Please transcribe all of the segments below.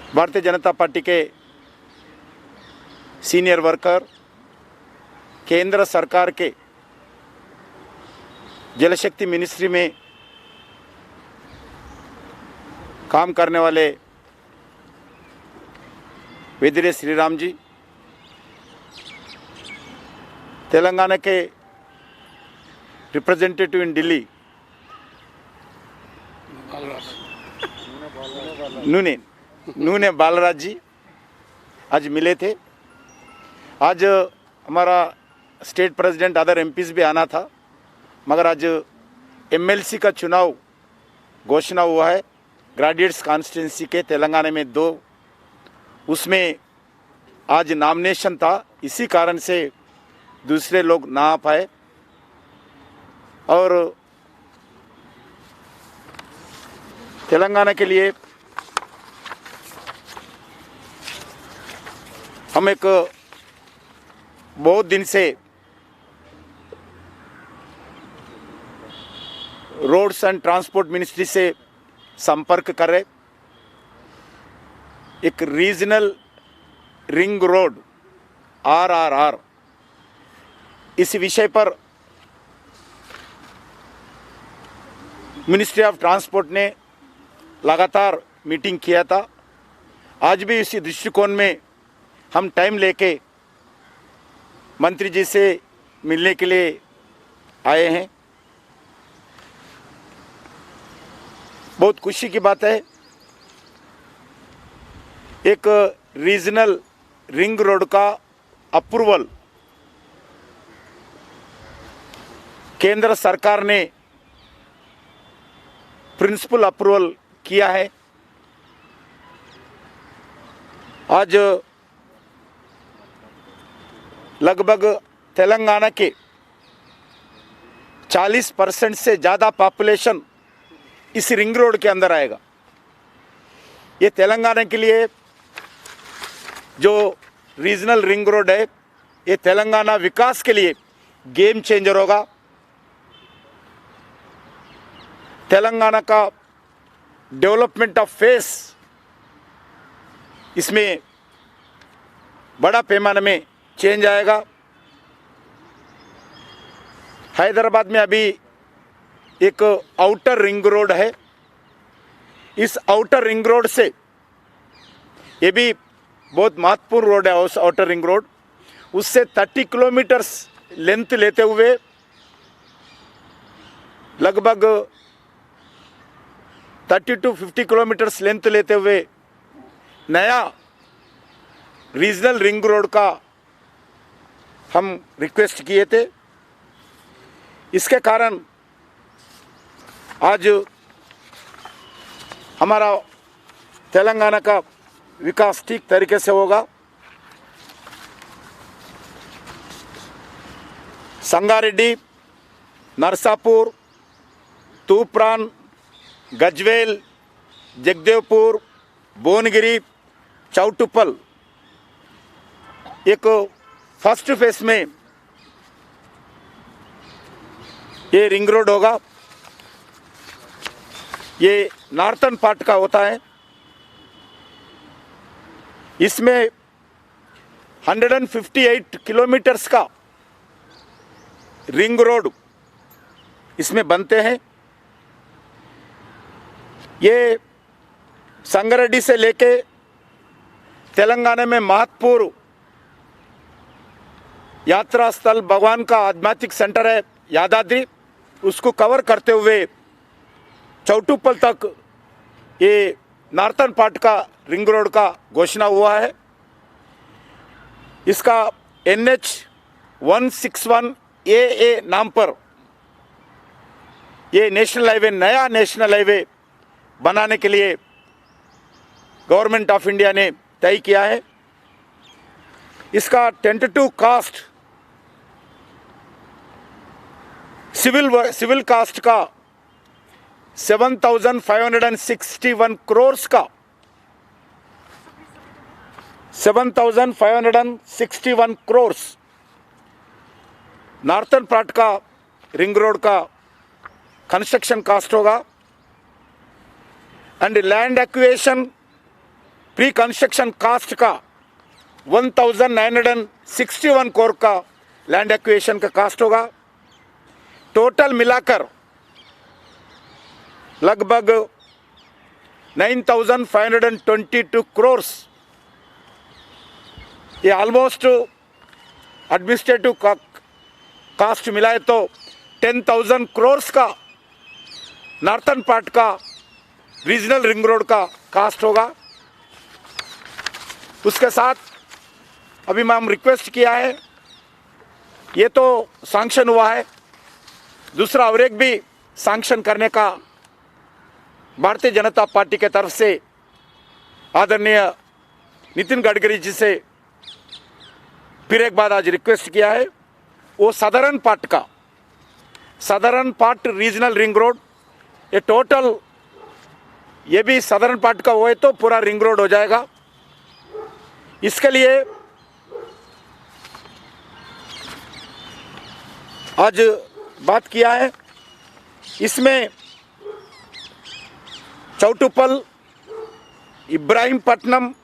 Bharatiya Janata party के senior worker, केंद्र सरकार के जल शक्ति मिनिस्ट्री में काम करने वाले वेदिरे श्रीराम जी, तेलंगाना के रिप्रेजेंटेटिव इन दिल्ली नूने बालराज जी आज मिले थे। आज हमारा स्टेट प्रेसिडेंट, अदर एमपीज भी आना था, मगर आज एमएलसी का चुनाव घोषणा हुआ है ग्रेजुएट्स कॉन्स्टिट्यूंसी के तेलंगाना में 2, उसमें आज नॉमिनेशन था, इसी कारण से दूसरे लोग ना आ पाए। और तेलंगाना के लिए हम एक बहुत दिन से रोड्स एंड ट्रांसपोर्ट मिनिस्ट्री से संपर्क कर रहे। एक रीजनल रिंग रोड आरआरआर, इस विषय पर मिनिस्ट्री ऑफ ट्रांसपोर्ट ने लगातार मीटिंग किया था। आज भी इसी दृष्टिकोण में हम टाइम लेके मंत्री जी से मिलने के लिए आए हैं। बहुत खुशी की बात है, एक रीजनल रिंग रोड का अप्रूवल केंद्र सरकार ने प्रिंसिपल अप्रूवल किया है। आज लगभग तेलंगाना के 40% से ज़्यादा पॉपुलेशन इस रिंग रोड के अंदर आएगा। ये तेलंगाना के लिए जो रीजनल रिंग रोड है, ये तेलंगाना विकास के लिए गेम चेंजर होगा। तेलंगाना का डेवलपमेंट ऑफ फेस इसमें बड़ा पैमाने में चेंज आएगा। हैदराबाद में अभी एक आउटर रिंग रोड है, इस आउटर रिंग रोड से, ये भी बहुत महत्वपूर्ण रोड है, उस आउटर रिंग रोड, उससे 30 किलोमीटर्स लेंथ लेते हुए लगभग 30 to 50 किलोमीटर्स लेंथ लेते हुए नया रीजनल रिंग रोड का हम रिक्वेस्ट किए थे। इसके कारण आज हमारा तेलंगाना का विकास ठीक तरीके से होगा। संगारेड्डी, नरसापुर, तूप्रान, गजवेल, जगदेवपुर, भुवनगिरी, चौटुप्पल, एक फर्स्ट फेस में ये रिंग रोड होगा। ये नॉर्थन पार्ट का होता है। इसमें 158 किलोमीटर्स का रिंग रोड इसमें बनते हैं। ये संगारेड्डी से लेके तेलंगाना में महत्वपूर्ण यात्रा स्थल, भगवान का आध्यात्मिक सेंटर है यादाद्री, उसको कवर करते हुए चौटुप्पल तक ये नॉर्थन पार्ट का रिंग रोड का घोषणा हुआ है। इसका NH 161 AA नाम पर ये नेशनल हाईवे, नया नेशनल हाईवे बनाने के लिए गवर्नमेंट ऑफ इंडिया ने तय किया है। इसका टेंटेटिव कास्ट सिविल कास्ट का 7,561 करोड़ का 7,561 करोड़ नॉर्थन पार्ट का रिंग रोड का कंस्ट्रक्शन कास्ट होगा। And land acquisition pre construction cost का 1961 करोड़ का लैंड एक्विजिशन का कास्ट होगा। टोटल मिलाकर लगभग 9,522 करोड़, ये ऑलमोस्ट एडमिनिस्ट्रेटिव कास्ट मिलाए तो 10,000 करोड़ का नॉर्थन पार्ट का रीजनल रिंग रोड का कास्ट होगा। उसके साथ अभी हम रिक्वेस्ट किया है, ये तो सैंक्शन हुआ है, दूसरा और एक भी सैंक्शन करने का भारतीय जनता पार्टी के तरफ से आदरणीय नितिन गडकरी जी से फिर एक बार आज रिक्वेस्ट किया है। वो साधारण पार्ट रीजनल रिंग रोड, ये टोटल ये भी साधारण पार्ट का हुए तो पूरा रिंग रोड हो जाएगा। इसके लिए आज बात किया है। इसमें चौटुपल, इब्राहिमपट्टनम,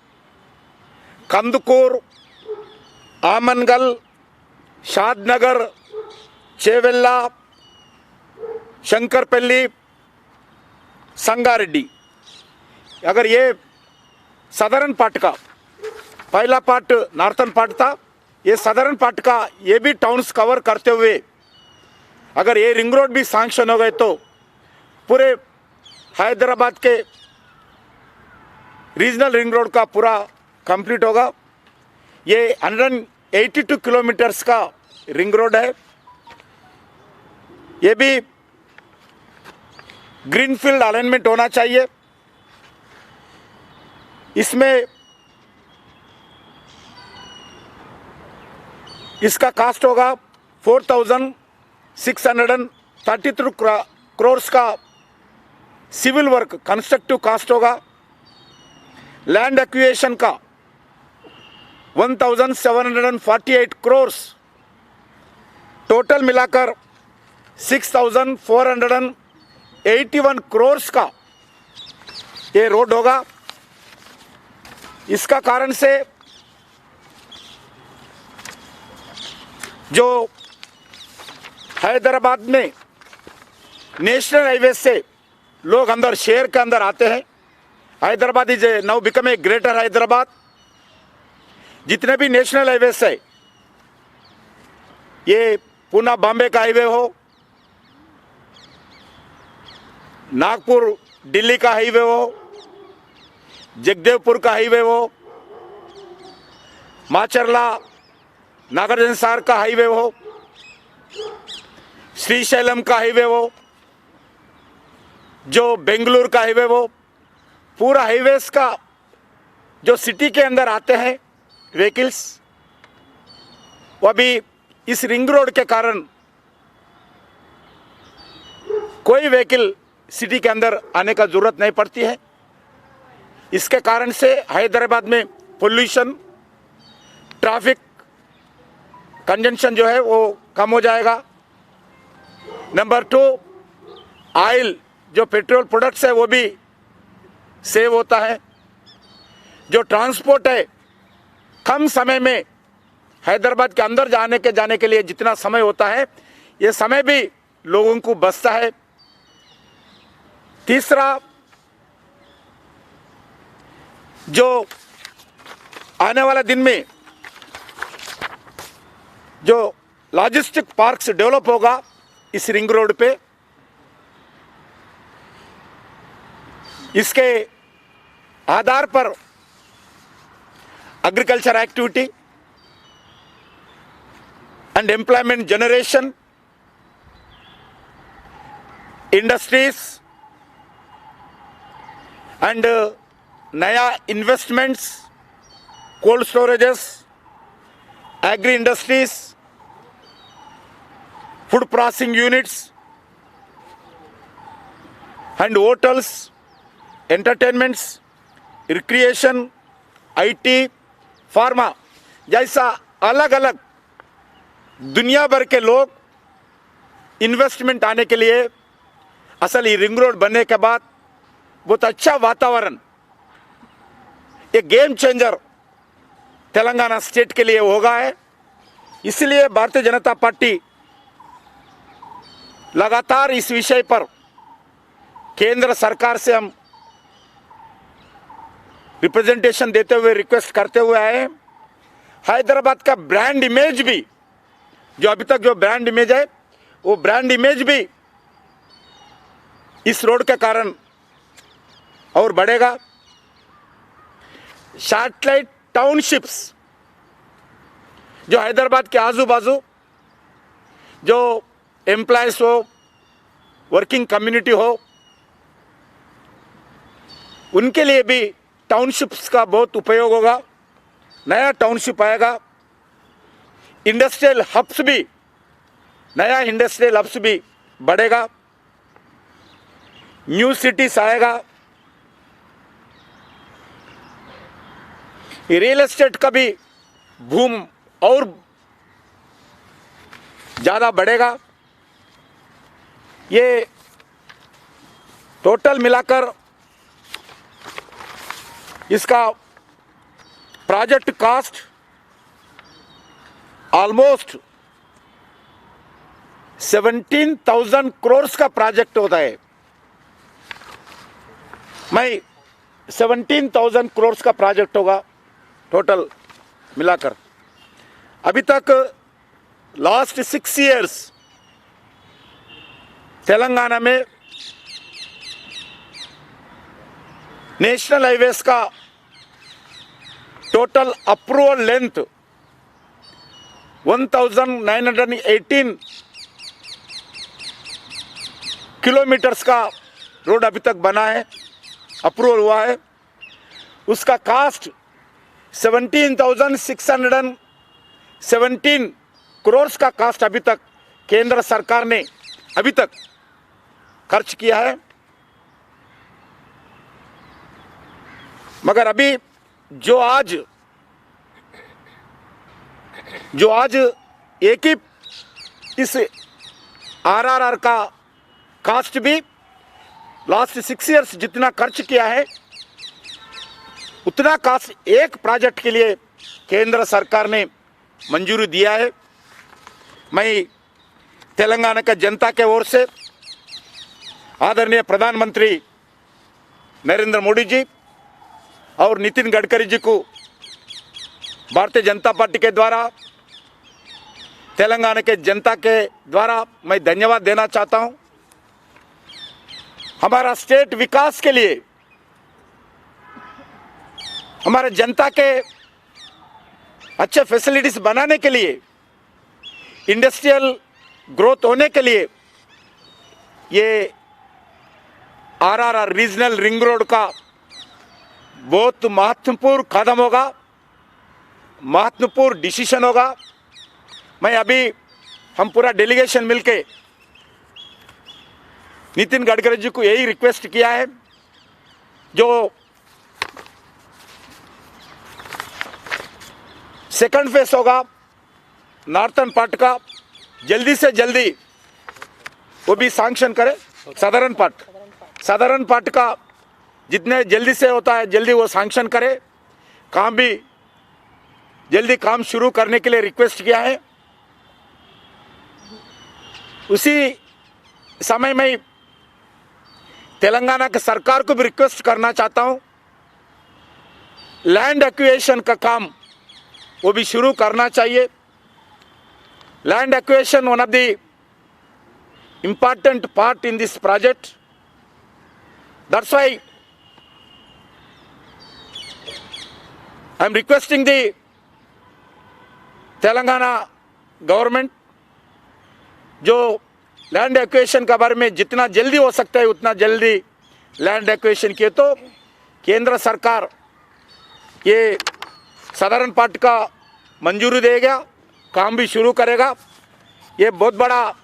कंदकूर, आमनगल, शादनगर, चेवेल्ला, शंकरपल्ली, संगारेड्डी, अगर ये साधारण पार्ट का पहला पार्ट नॉर्थन पार्ट था, ये साधारण पार्ट का ये भी टाउन्स कवर करते हुए अगर ये रिंग रोड भी सैंक्शन हो गए तो पूरे हैदराबाद के रीजनल रिंग रोड का पूरा कंप्लीट होगा। ये 182 किलोमीटर्स का रिंग रोड है। ये भी ग्रीनफील्ड अलाइनमेंट होना चाहिए। इसमें इसका कास्ट होगा 4,633 करोड़ का सिविल वर्क कंस्ट्रक्टिव कास्ट होगा। लैंड एक्विजिशन का 1,748 करोड़, टोटल मिलाकर 6,481 करोड़ का ये रोड होगा। इसका कारण से जो हैदराबाद में नेशनल हाईवे से लोग अंदर शहर के अंदर आते हैं, Hyderabad is now become a greater Hyderabad. जितने भी नेशनल हाईवे है, ये पूना बॉम्बे का हाईवे हो, नागपुर दिल्ली का हाईवे हो, जगदेवपुर का हाईवे हो, माचरला नागार्जुन सागर का हाईवे हो, श्रीशैलम का हाईवे हो, जो बेंगलुरु का हाईवे हो, पूरा हाईवेज का जो सिटी के अंदर आते हैं व्हीकल्स, वो अभी इस रिंग रोड के कारण कोई व्हीकल सिटी के अंदर आने का जरूरत नहीं पड़ती है। इसके कारण से हैदराबाद में पोल्यूशन, ट्रैफिक कंजंक्शन जो है वो कम हो जाएगा। नंबर 2, ऑयल जो पेट्रोल प्रोडक्ट्स है वो भी सेव होता है। जो ट्रांसपोर्ट है, कम समय में हैदराबाद के अंदर जाने के लिए जितना समय होता है, ये समय भी लोगों को बचता है। तीसरा, जो आने वाला दिन में जो लॉजिस्टिक पार्क्स डेवलप होगा इस रिंग रोड पे, इसके आधार पर agriculture activity and employment generation, industries and नया investments, cold storages, agri industries, food processing units and hotels, entertainments, recreation, IT, pharma जैसा अलग अलग दुनिया भर के लोग इन्वेस्टमेंट आने के लिए असल ये रिंग रोड बनने के बाद बहुत अच्छा वातावरण ये गेम चेंजर तेलंगाना स्टेट के लिए होगा है। इसलिए भारतीय जनता पार्टी लगातार इस विषय पर केंद्र सरकार से हम रिप्रेजेंटेशन देते हुए, रिक्वेस्ट करते हुए आए हैं। हैदराबाद का ब्रांड इमेज भी, जो अभी तक जो ब्रांड इमेज है, वो ब्रांड इमेज भी इस रोड के कारण और बढ़ेगा। सैटेलाइट टाउनशिप्स जो हैदराबाद के आजू बाजू जो एम्प्लॉयज हो, वर्किंग कम्युनिटी हो, उनके लिए भी टाउनशिप्स का बहुत उपयोग होगा। नया टाउनशिप आएगा, इंडस्ट्रियल हब्स भी, नया इंडस्ट्रियल हब्स भी बढ़ेगा, न्यू सिटीज आएगा, रियल एस्टेट का भी बूम और ज़्यादा बढ़ेगा। ये टोटल मिलाकर इसका प्रोजेक्ट कॉस्ट ऑलमोस्ट 17,000 करोड़ का प्रोजेक्ट होता है। मैं 17,000 करोड़ का प्रोजेक्ट होगा टोटल मिलाकर। अभी तक लास्ट 6 इयर्स तेलंगाना में नेशनल हाईवेज का टोटल अप्रूवल लेंथ 1918 किलोमीटर्स का रोड अभी तक बना है, अप्रूवल हुआ है। उसका कास्ट 17,617 करोड़ का कास्ट अभी तक केंद्र सरकार ने अभी तक खर्च किया है। मगर अभी जो आज एक ही इस आरआरआर का कास्ट भी लास्ट 6 इयर्स जितना खर्च किया है, उतना कास्ट एक प्रोजेक्ट के लिए केंद्र सरकार ने मंजूरी दिया है। मैं तेलंगाना का जनता के ओर से आदरणीय प्रधानमंत्री नरेंद्र मोदी जी और नितिन गडकरी जी को भारतीय जनता पार्टी के द्वारा, तेलंगाना के जनता के द्वारा मैं धन्यवाद देना चाहता हूं। हमारा स्टेट विकास के लिए, हमारे जनता के अच्छे फैसिलिटीज बनाने के लिए, इंडस्ट्रियल ग्रोथ होने के लिए ये आरआरआर रीजनल रिंग रोड का बहुत महत्वपूर्ण कदम होगा, महत्वपूर्ण डिसीजन होगा। मैं अभी हम पूरा डेलीगेशन मिलके नितिन गडकरी जी को यही रिक्वेस्ट किया है, जो सेकंड फेस होगा नॉर्थन पार्ट का, जल्दी से जल्दी वो भी सैंक्शन करे। साधारण पार्ट का जितने जल्दी से होता है जल्दी वो सैंक्शन करे। काम भी जल्दी काम शुरू करने के लिए रिक्वेस्ट किया है। उसी समय में तेलंगाना की सरकार को भी रिक्वेस्ट करना चाहता हूं, लैंड एक्विजिशन का काम वो भी शुरू करना चाहिए। Land acquisition one of the important part in this project. That's why I am requesting the Telangana government, जो लैंड एक्विजिशन के बारे में जितना जल्दी हो सकता है उतना जल्दी लैंड एक्विजिशन किए तो केंद्र सरकार ये साधारण पार्ट का मंजूरी देगा, काम भी शुरू करेगा। ये बहुत बड़ा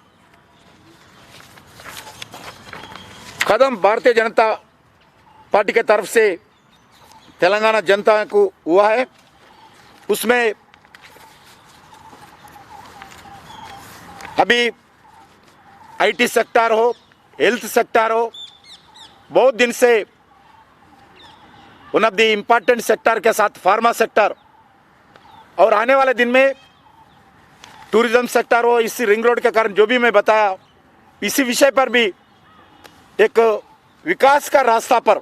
कदम भारतीय जनता पार्टी के तरफ से तेलंगाना जनता को हुआ है। उसमें अभी आईटी सेक्टर हो, हेल्थ सेक्टर हो, बहुत दिन से one of the important sector के साथ फार्मा सेक्टर और आने वाले दिन में टूरिज्म सेक्टर हो, इस रिंग रोड के कारण जो भी मैं बताया, इसी विषय पर भी एक विकास का रास्ता पर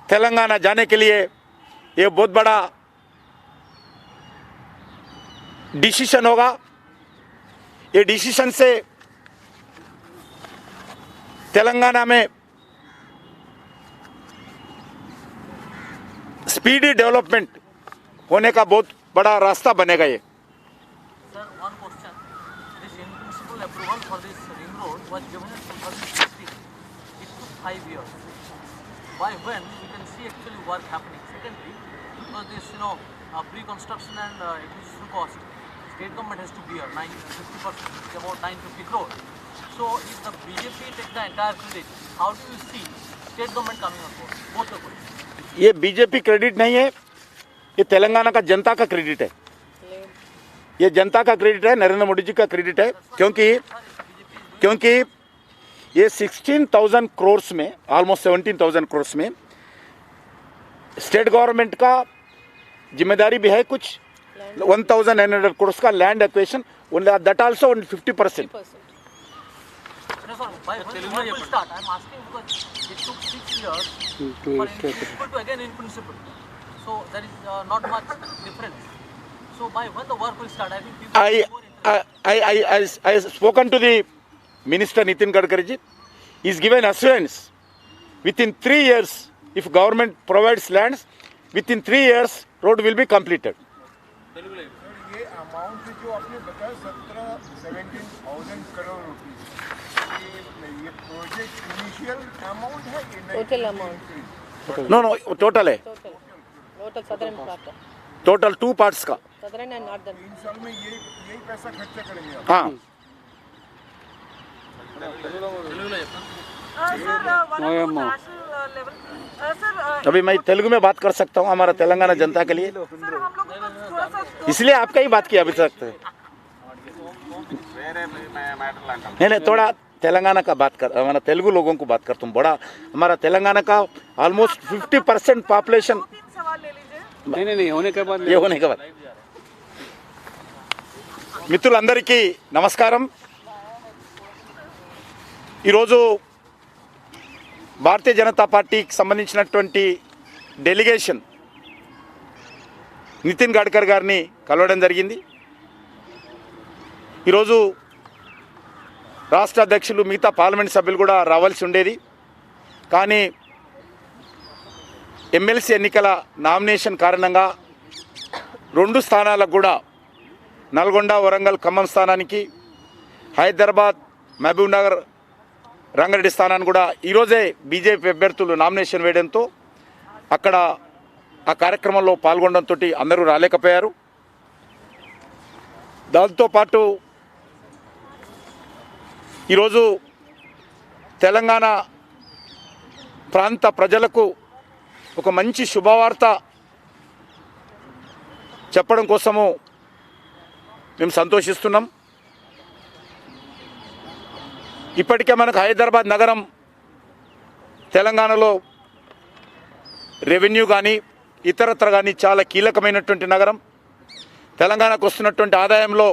तेलंगाना जाने के लिए ये बहुत बड़ा डिसीजन होगा। ये डिसीजन से तेलंगाना में स्पीडी डेवलपमेंट होने का बहुत बड़ा रास्ता बनेगा ये। Sir, one question. This in principle approval for this ring road was given in 2016. It took 5 years. By when we can see actually work happening? Secondly, because this pre-construction and acquisition cost, state government has to bear 50%, about 950 crore. So if the BJP take the entire credit, how do you see state government coming on board? Both the questions. ये BJP credit नहीं है, ये तेलंगाना का जनता का credit है। ये जनता का credit है, नरेंद्र मोदी जी का क्रेडिट है, क्योंकि ये 16,000 करोड़ में, ऑलमोस्ट 17,000 करोड़ में स्टेट गवर्नमेंट का जिम्मेदारी भी है। कुछ 1,900 करोड़ का land acquisition, that also 50%। No, sir, by when the work will start? I am asking because it took 6 years for in principle to again in principle. So there is not much difference. So by when the work will start? I think people will be more interested. I spoken to the Minister Nitin Gadkari ji. He's given assurance within 3 years, if government provides lands, within 3 years road will be completed. ये amount जो आपने बताया 17,000 crore rupees, ये project initial amount है ये total amount No, total है, total southern part total 2 parts का। Southern and northern 3 साल में यही पैसा खर्चा करेंगे आप। हाँ, अभी मैं तेलुगु में बात कर सकता हूँ हमारा तेलंगाना जनता के लिए, इसलिए आपका ही बात किया अभी तक। नहीं, थोड़ा तेलंगाना का बात कर, हमारा तेलुगु लोगों को बात करता हूँ। बड़ा हमारा तेलंगाना का ऑलमोस्ट 50% पॉपुलेशन नहीं होने के बाद ये होने के बाद। మిత్రులందరికీ నమస్కారం। ఈరోజు భారతీయ జనతా పార్టీకి సంబంధించినటువంటి డెలిగేషన్ నితిన్ గడ్కరీ గారిని కలవడం జరిగింది। ఈరోజు రాష్ట్ర అధ్యక్షులు మిగతా పార్లమెంట్ సభ్యులు కూడా రావాల్సి ఉండేది, కానీ ఎమ్మెల్సీ ఎన్నికల నామినేషన్ కారణంగా 2 స్థానాలకు కూడా నల్గొండ, వరంగల్, ఖమ్మం స్థానానికి, హైదరాబాద్, మహబూబ్ నగర్, రంగారెడ్డి స్థానాన్ని కూడా ఈరోజే బీజేపీ అభ్యర్థులు నామినేషన్ వేయడంతో అక్కడ ఆ కార్యక్రమంలో పాల్గొనడంతో అందరూ రాలేకపోయారు। దాంతోపాటు ఈరోజు తెలంగాణ ప్రాంత ప్రజలకు ఒక మంచి శుభవార్త చెప్పడం కోసము మేము సంతోషిస్తున్నాం। ఇప్పటికే మనకు హైదరాబాద్ నగరం తెలంగాణలో రెవెన్యూ కానీ ఇతరత్ర కానీ చాలా కీలకమైనటువంటి నగరం। తెలంగాణకు వస్తున్నటువంటి ఆదాయంలో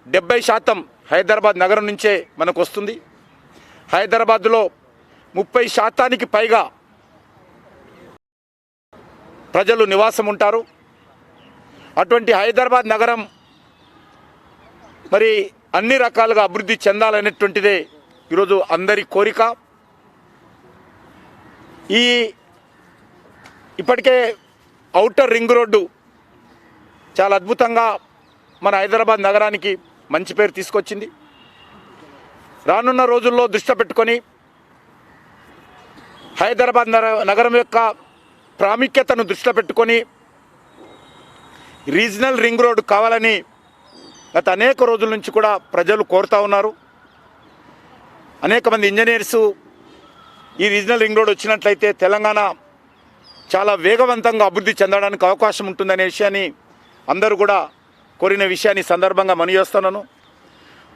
70% హైదరాబాద్ నగరం నుంచే మనకు వస్తుంది। హైదరాబాద్లో 30% పైగా ప్రజలు నివాసం ఉంటారు। అటువంటి హైదరాబాద్ నగరం మరి అన్ని రకాలుగా అభివృద్ధి చెందాలనేటువంటిదే ఈరోజు అందరి కోరిక। ఇప్పటికే ఔటర్ రింగ్ రోడ్డు చాలా అద్భుతంగా మన హైదరాబాద్ నగరానికి మంచి పేరు తీసుకొచ్చింది। రానున్న రోజుల్లో దృష్టి పెట్టుకొని హైదరాబాద్ నగరం యొక్క ప్రాముఖ్యతను దృష్టిలో పెట్టుకొని రీజనల్ రింగ్ రోడ్ కావాలని గత అనేక రోజుల నుంచి కూడా ప్రజలు కోరుతూ ఉన్నారు। అనేక మంది ఇంజనీర్సు ఈ రీజనల్ రింగ్ రోడ్ వచ్చినట్లయితే తెలంగాణ చాలా వేగవంతంగా అభివృద్ధి చెందడానికి అవకాశం ఉంటుందనే విషయాన్ని అందరూ కూడా కోరిన విషయాన్ని సందర్భంగా మనవి చేస్తున్నాను।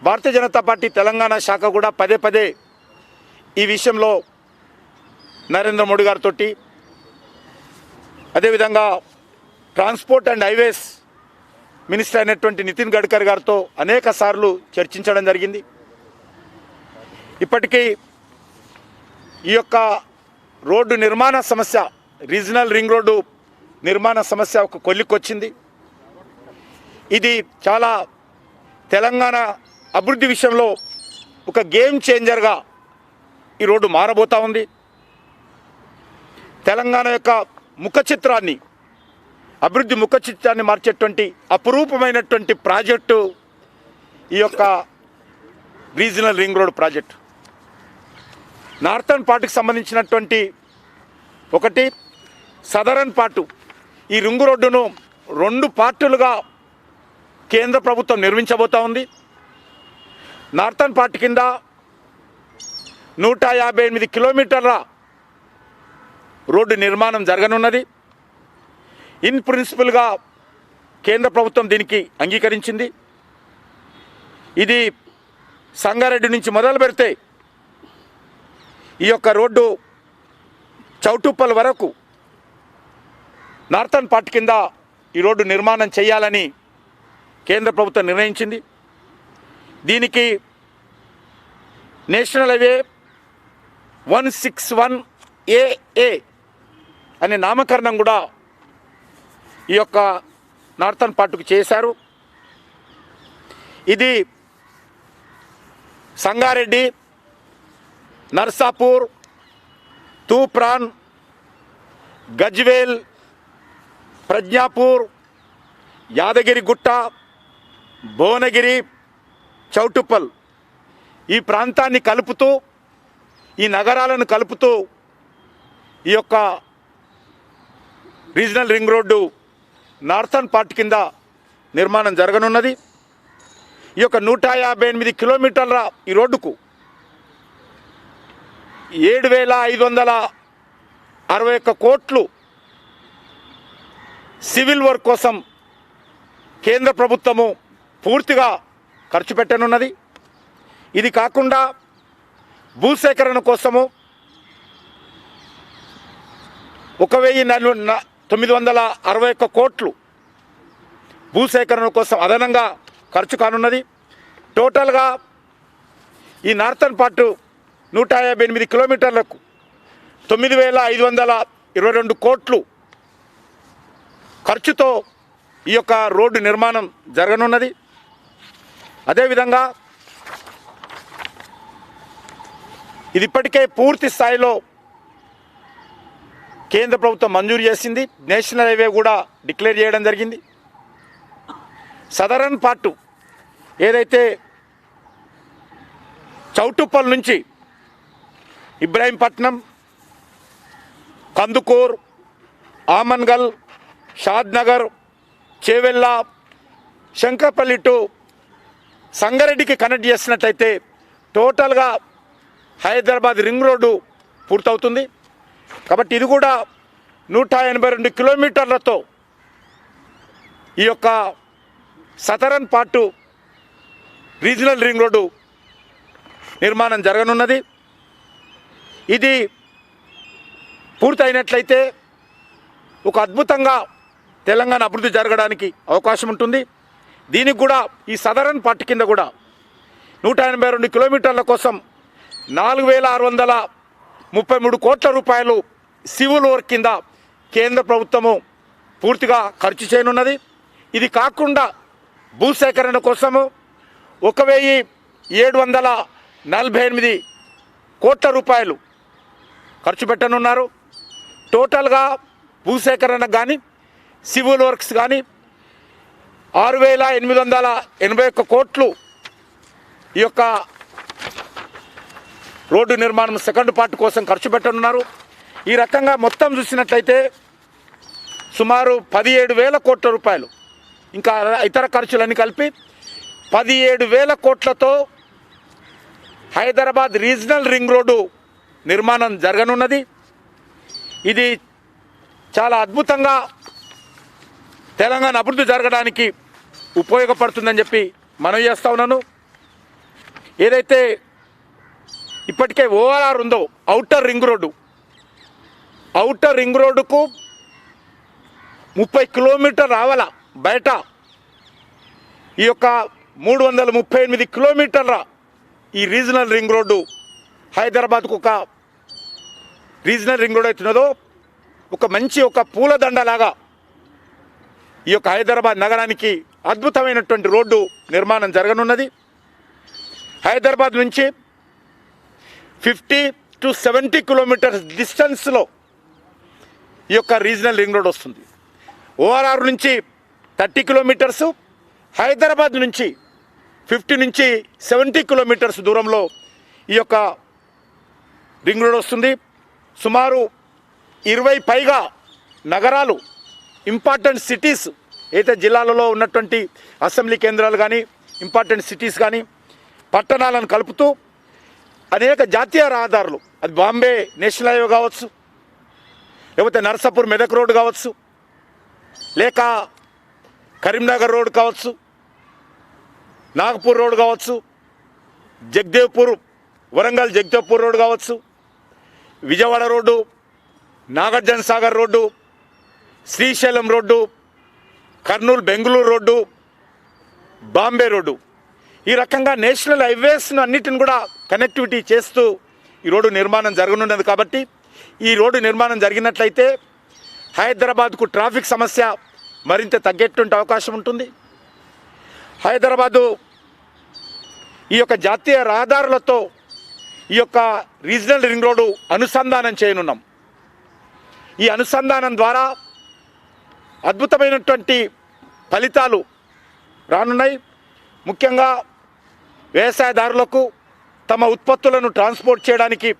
భారతీయ జనతా పార్టీ తెలంగాణ శాఖ కూడా పదే పదే ఈ విషయంలో నరేంద్ర మోడీ గారితో అదేవిధంగా ట్రాన్స్పోర్ట్ అండ్ హైవేస్ మినిస్టర్ అయినటువంటి నితిన్ గడ్కరీ గారితో అనేక సార్లు చర్చించడం జరిగింది. ఇప్పటికీ ఈ యొక్క రోడ్డు నిర్మాణ సమస్య, రీజనల్ రింగ్ రోడ్డు నిర్మాణ సమస్య ఒక కొలిక్కొచ్చింది. ఇది చాలా తెలంగాణ అభివృద్ధి విషయంలో ఒక గేమ్ చేంజర్గా ఈ రోడ్డు మారబోతూ ఉంది. తెలంగాణ యొక్క ముఖ చిత్రాన్ని, అభివృద్ధి ముఖ చిత్రాన్ని మార్చేటువంటి అపురూపమైనటువంటి ప్రాజెక్టు ఈ యొక్క regional ring road project. Northern పార్ట్కి సంబంధించినటువంటి ఒకటి, సదరన్ పార్టు. ఈ రింగ్ రోడ్డును 2 పార్టులుగా కేంద్ర ప్రభుత్వం నిర్మించబోతూ ఉంది. నార్థన్ పార్ట్ కింద 158 కిలోమీటర్ల రోడ్డు నిర్మాణం జరగనున్నది. ఇన్ ప్రిన్సిపల్గా కేంద్ర ప్రభుత్వం దీనికి అంగీకరించింది. ఇది సంగారెడ్డి నుంచి మొదలు పెడితే ఈ యొక్క రోడ్డు చౌటుప్పల్ వరకు నార్థన్ పార్ట్ కింద ఈ రోడ్డు నిర్మాణం చేయాలని కేంద్ర ప్రభుత్వం నిర్ణయించింది. దీనికి నేషనల్ హైవే 161AA అనే నామకరణం కూడా ఈ యొక్క నార్థన్ పార్ట్కు చేశారు. ఇది సంగారెడ్డి, నర్సాపూర్, తూప్రాన్, గజ్వేల్, ప్రజ్ఞాపూర్, యాదగిరిగుట్ట, భువనగిరి, చౌటుప్పల్ ఈ ప్రాంతాన్ని కలుపుతూ, ఈ నగరాలను కలుపుతూ ఈ యొక్క regional ring road northern part కింద నిర్మాణం జరగనున్నది. ఈ యొక్క 158 కిలోమీటర్ల ఈ రోడ్డుకు 7,561 కోట్లు సివిల్ వర్క్ కోసం కేంద్ర ప్రభుత్వము పూర్తిగా ఖర్చు పెట్టనున్నది. ఇది కాకుండా భూసేకరణ కోసము 1,961 కోట్లు భూసేకరణ కోసం అదనంగా ఖర్చు కానున్నది. టోటల్గా ఈ నార్థన్ పార్ట్ 158 కిలోమీటర్లకు 9,522 కోట్లు ఖర్చుతో ఈ యొక్క రోడ్డు నిర్మాణం జరగనున్నది. అదేవిధంగా ఇది ఇప్పటికే పూర్తి స్థాయిలో కేంద్ర ప్రభుత్వం మంజూరు చేసింది. నేషనల్ హైవే కూడా డిక్లేర్ చేయడం జరిగింది. సదరన్ పార్టు ఏదైతే చౌటుప్పల్ నుంచి ఇబ్రాహీంపట్నం, కందుకూర్, ఆమన్గల్, షాద్నగర్, చేవెళ్ళ, శంకరపల్లి టు సంగారెడ్డికి కనెక్ట్ చేసినట్లయితే టోటల్గా హైదరాబాద్ రింగ్ రోడ్డు పూర్తవుతుంది. కాబట్టి ఇది కూడా 182 కిలోమీటర్లతో ఈ యొక్క southern part regional ring road నిర్మాణం జరగనున్నది. ఇది పూర్తయినట్లయితే ఒక అద్భుతంగా తెలంగాణ అభివృద్ధి జరగడానికి అవకాశం ఉంటుంది. దీనికి కూడా ఈ సదరన్ పార్ట్ కింద కూడా 182 కిలోమీటర్ల కోసం 4,633 కోట్ల రూపాయలు సివిల్ వర్క్ కింద కేంద్ర ప్రభుత్వము పూర్తిగా ఖర్చు చేయనున్నది. ఇది కాకుండా భూసేకరణ కోసము 1,748 కోట్ల రూపాయలు ఖర్చు పెట్టనున్నారు. టోటల్గా భూసేకరణ కానీ సివిల్ వర్క్స్ కానీ 6,881 కోట్లు ఈ యొక్క రోడ్డు నిర్మాణం సెకండ్ పార్ట్ కోసం ఖర్చు పెట్టనున్నారు. ఈ రకంగా మొత్తం చూసినట్లయితే సుమారు 17,000 కోట్ల రూపాయలు, ఇంకా ఇతర ఖర్చులన్నీ కలిపి 17,000 కోట్లతో హైదరాబాద్ రీజనల్ రింగ్ రోడ్డు నిర్మాణం జరగనున్నది. ఇది చాలా అద్భుతంగా తెలంగాణ అభివృద్ధి జరగడానికి ఉపయోగపడుతుందని చెప్పి మనవి చేస్తా ఉన్నాను. ఏదైతే ఇప్పటికే ఓఆర్ఆర్ ఉందో ఔటర్ రింగ్ రోడ్డుకు 30 కిలోమీటర్ రావాల బయట ఈ యొక్క 338 కిలోమీటర్ల ఈ రీజనల్ రింగ్ రోడ్డు హైదరాబాద్కు ఒక రీజనల్ రింగ్ రోడ్ అవుతున్నదో ఒక మంచి ఒక పూలదండలాగా ఈ యొక్క హైదరాబాద్ నగరానికి అద్భుతమైనటువంటి రోడ్డు నిర్మాణం జరగనున్నది. హైదరాబాద్ నుంచి 50 to 70 కిలోమీటర్స్ డిస్టెన్స్లో ఈ యొక్క రీజనల్ రింగ్ రోడ్ వస్తుంది. ఓఆర్ఆర్ నుంచి 30 కిలోమీటర్సు, హైదరాబాద్ నుంచి 50 నుంచి 70 కిలోమీటర్స్ దూరంలో ఈ యొక్క రింగ్ రోడ్ వస్తుంది. సుమారు 20 పైగా నగరాలు, ఇంపార్టెంట్ సిటీస్ అయితే జిల్లాలలో ఉన్నటువంటి అసెంబ్లీ కేంద్రాలు కానీ ఇంపార్టెంట్ సిటీస్ కానీ పట్టణాలను కలుపుతూ అనేక జాతీయ రహదారులు, అది బాంబే నేషనల్ హైవే కావచ్చు, లేకపోతే నర్సాపూర్ మెదక్ రోడ్ కావచ్చు, లేక కరీంనగర్ రోడ్ కావచ్చు, నాగపూర్ రోడ్ కావచ్చు, జగదేవ్పూర్ వరంగల్ జగదేవ్పూర్ రోడ్ కావచ్చు, Vijayawada road, Nagarjuna Sagar road, Srisailam road, Kurnool Bengaluru road, Bombay road, ఈ రకంగా నేషనల్ హైవేస్ను అన్నిటిని కూడా కనెక్టివిటీ చేస్తూ ఈ రోడ్డు నిర్మాణం జరగనున్నది. కాబట్టి ఈ రోడ్డు నిర్మాణం జరిగినట్లయితే హైదరాబాద్కు ట్రాఫిక్ సమస్య మరింత తగ్గేటువంటి అవకాశం ఉంటుంది. హైదరాబాదు ఈ యొక్క జాతీయ రహదారులతో ఈ యొక్క రీజనల్ రింగ్ రోడ్డు అనుసంధానం చేయనున్నాం. ఈ అనుసంధానం ద్వారా అద్భుతమైనటువంటి ఫలితాలు రానున్నాయి. ముఖ్యంగా వ్యవసాయదారులకు తమ ఉత్పత్తులను ట్రాన్స్పోర్ట్ చేయడానికి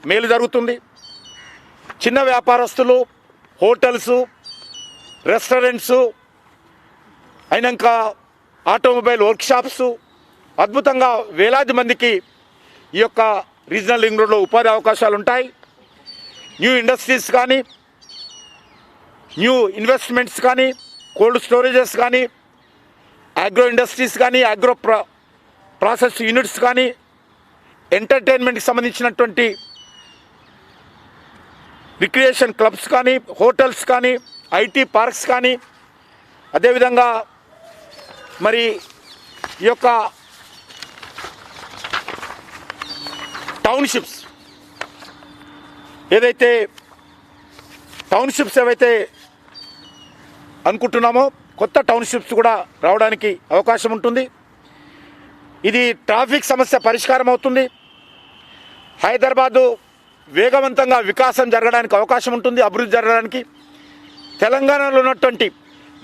మేలు జరుగుతుంది. చిన్న వ్యాపారస్తులు, హోటల్సు, రెస్టారెంట్సు, అయినాక ఆటోమొబైల్ వర్క్షాప్స్, అద్భుతంగా వేలాది మందికి ఈ యొక్క రీజనల్ రింగ్ రోడ్లో ఉపాధి అవకాశాలు ఉంటాయి. న్యూ ఇండస్ట్రీస్ కానీ, న్యూ ఇన్వెస్ట్మెంట్స్ కానీ, కోల్డ్ స్టోరేజెస్ కానీ, అగ్రో ఇండస్ట్రీస్ కానీ, అగ్రో ప్రాసెస్ యూనిట్స్ కానీ, ఎంటర్టైన్మెంట్కి సంబంధించినటువంటి రిక్రియేషన్ క్లబ్స్ కానీ, హోటల్స్ కానీ, ఐటీ పార్క్స్ కానీ, అదేవిధంగా మరి ఈ యొక్క టౌన్షిప్స్ ఏవైతే అనుకుంటున్నామో కొత్త టౌన్షిప్స్ కూడా రావడానికి అవకాశం ఉంటుంది. ఇది ట్రాఫిక్ సమస్య పరిష్కారం అవుతుంది. హైదరాబాదు వేగవంతంగా వికాసం జరగడానికి అవకాశం ఉంటుంది, అభివృద్ధి జరగడానికి. తెలంగాణలో ఉన్నటువంటి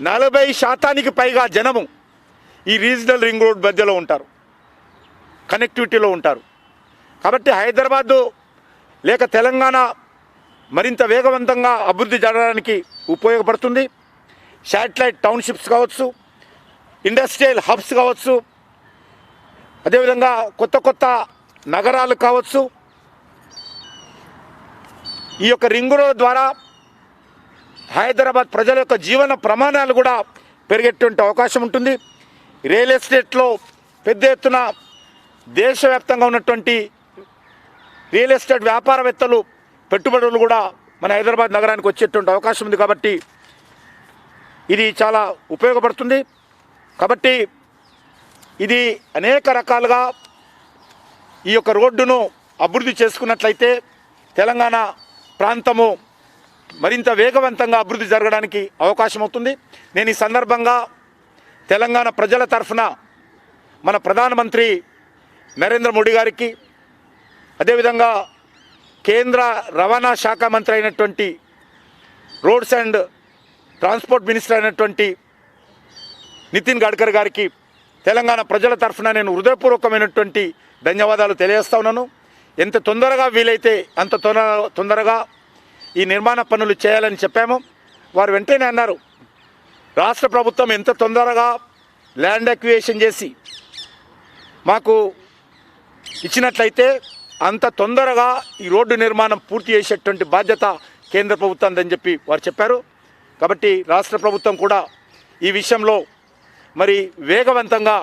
40% పైగా జనము ఈ రీజనల్ రింగ్ రోడ్ మధ్యలో ఉంటారు, కనెక్టివిటీలో ఉంటారు. కాబట్టి హైదరాబాదు లేక తెలంగాణ మరింత వేగవంతంగా అభివృద్ధి జరగడానికి ఉపయోగపడుతుంది. శాటిలైట్ టౌన్షిప్స్ కావచ్చు, ఇండస్ట్రియల్ హబ్స్ కావచ్చు, అదేవిధంగా కొత్త కొత్త నగరాలు కావచ్చు. ఈ యొక్క రింగ్ రోడ్ ద్వారా హైదరాబాద్ ప్రజల యొక్క జీవన ప్రమాణాలు కూడా పెరిగేటువంటి అవకాశం ఉంటుంది. రియల్ ఎస్టేట్లో పెద్ద ఎత్తున దేశవ్యాప్తంగా ఉన్నటువంటి రియల్ ఎస్టేట్ వ్యాపారవేత్తలు, పెట్టుబడులు కూడా మన హైదరాబాద్ నగరానికి వచ్చేటువంటి అవకాశం ఉంది. కాబట్టి ఇది చాలా ఉపయోగపడుతుంది. కాబట్టి ఇది అనేక రకాలుగా ఈ యొక్క రోడ్డును అభివృద్ధి చేసుకున్నట్లయితే తెలంగాణ ప్రాంతము మరింత వేగవంతంగా అభివృద్ధి జరగడానికి అవకాశం అవుతుంది. నేను ఈ సందర్భంగా తెలంగాణ ప్రజల తరఫున మన ప్రధానమంత్రి నరేంద్ర మోడీ గారికి, అదేవిధంగా కేంద్ర రవాణా శాఖ మంత్రి అయినటువంటి రోడ్స్ అండ్ ట్రాన్స్పోర్ట్ మినిస్టర్ అయినటువంటి నితిన్ గడ్కరీ గారికి తెలంగాణ ప్రజల తరఫున నేను హృదయపూర్వకమైనటువంటి ధన్యవాదాలు తెలియజేస్తా ఉన్నాను. ఎంత తొందరగా వీలైతే అంత తొందరగా ఈ నిర్మాణ పనులు చేయాలని చెప్పాము. వారు వెంటనే అన్నారు, రాష్ట్ర ప్రభుత్వం ఎంత తొందరగా ల్యాండ్ అక్విజిషన్ చేసి మాకు ఇచ్చినట్లయితే అంత తొందరగా ఈ రోడ్డు నిర్మాణం పూర్తి చేసేటువంటి బాధ్యత కేంద్ర ప్రభుత్వందని చెప్పి వారు చెప్పారు. కాబట్టి రాష్ట్ర ప్రభుత్వం కూడా ఈ విషయంలో మరి వేగవంతంగా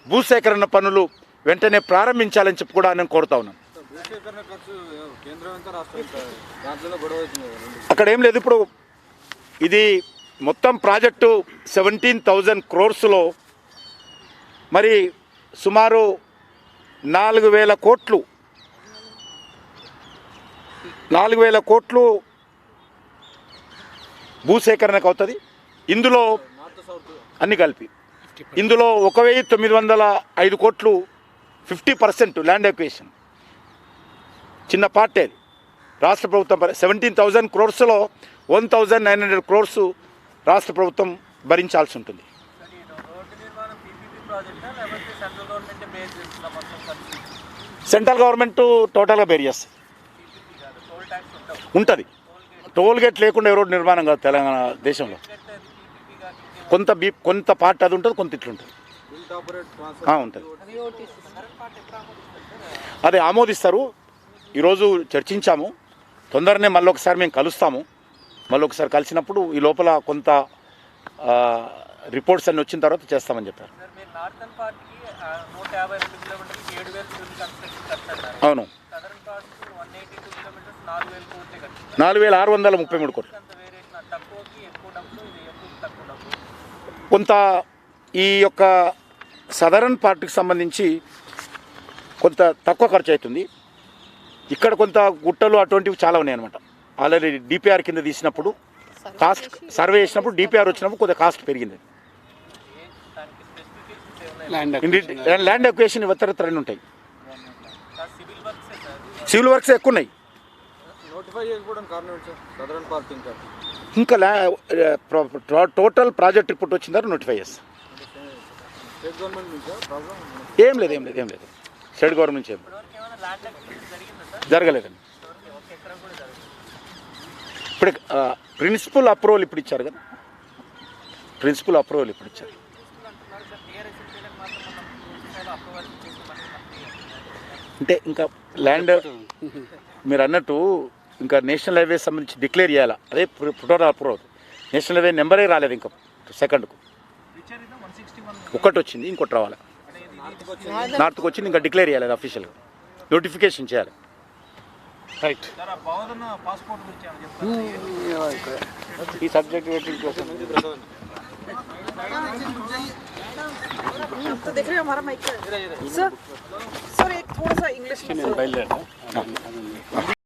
భూసేకరణ పనులు వెంటనే ప్రారంభించాలని చెప్పి కూడా నేను కోరుతా ఉన్నాను. అక్కడ ఏం లేదు. ఇప్పుడు ఇది మొత్తం ప్రాజెక్టు 17,000 crores మరి సుమారు 4,000 కోట్లు భూసేకరణకు అవుతుంది. ఇందులో అన్ని కలిపి ఇందులో 1,905 కోట్లు 50% ల్యాండ్ ఎక్వేషన్ చిన్న పార్టీ అది. రాష్ట్ర ప్రభుత్వం 17,000 crores 1,900 crores రాష్ట్ర ప్రభుత్వం భరించాల్సి ఉంటుంది. సెంట్రల్ గవర్నమెంట్ టోటల్గా బేర్ చేస్తుంది. ఉంటుంది. టోల్ గేట్ లేకుండా ఏ రోడ్డు నిర్మాణం కాదు తెలంగాణ దేశంలో. కొంత పార్ట్ అది ఉంటుంది, కొంత ఇట్లుంటుంది. ఉంటుంది. అదే ఆమోదిస్తారు. ఈరోజు చర్చించాము. తొందరనే మళ్ళీ ఒకసారి మేము కలుస్తాము. మళ్ళీ ఒకసారి కలిసినప్పుడు ఈ లోపల కొంత రిపోర్ట్స్ అన్నీ వచ్చిన తర్వాత చేస్తామని చెప్పారు. అవును, 4,633 కోట్లు. కొంత ఈ యొక్క సదరన్ పార్ట్కి సంబంధించి కొంత తక్కువ ఖర్చు అవుతుంది. ఇక్కడ కొంత గుట్టలు అటువంటివి చాలా ఉన్నాయన్నమాట. ఆల్రెడీ డిపిఆర్ కింద తీసినప్పుడు కాస్ట్ సర్వే చేసినప్పుడు డిపిఆర్ వచ్చినప్పుడు కొంత కాస్ట్ పెరిగింది. ల్యాండ్ ఎక్వేషన్ ఇతరత్ర అన్నీ ఉంటాయి. సివిల్ వర్క్స్ ఎక్కువ ఉన్నాయి. ఇంకా టోటల్ ప్రాజెక్ట్ రిపోర్ట్ వచ్చిన తర్వాత నోటిఫై చేస్తాం. ఏం లేదు స్టేట్ గవర్నమెంట్ నుంచి ఏం జరగలేదండి. ఇప్పుడు ప్రిన్సిపల్ అప్రూవల్ ఇప్పుడు ఇచ్చారు కదా. అంటే ఇంకా ల్యాండ్ మీరు అన్నట్టు ఇంకా నేషనల్ హైవే సంబంధించి డిక్లేర్ చేయాలి. అదే టోటల్ అప్రూవల్. నేషనల్ హైవే నెంబరే రాలేదు ఇంకా. సెకండ్కు ఒకటి వచ్చింది, ఇంకోటి రావాలి. నార్త్కి వచ్చింది, ఇంకా డిక్లేర్ చేయాలి. అఫీషియల్గా నోటిఫికేషన్ చేయాలి. రైట్. ఈ సబ్జెక్ట్ तो देख रहे हो हमारा माइक सर एक थोड़ा सा इंग्लिश में బయలుదేరా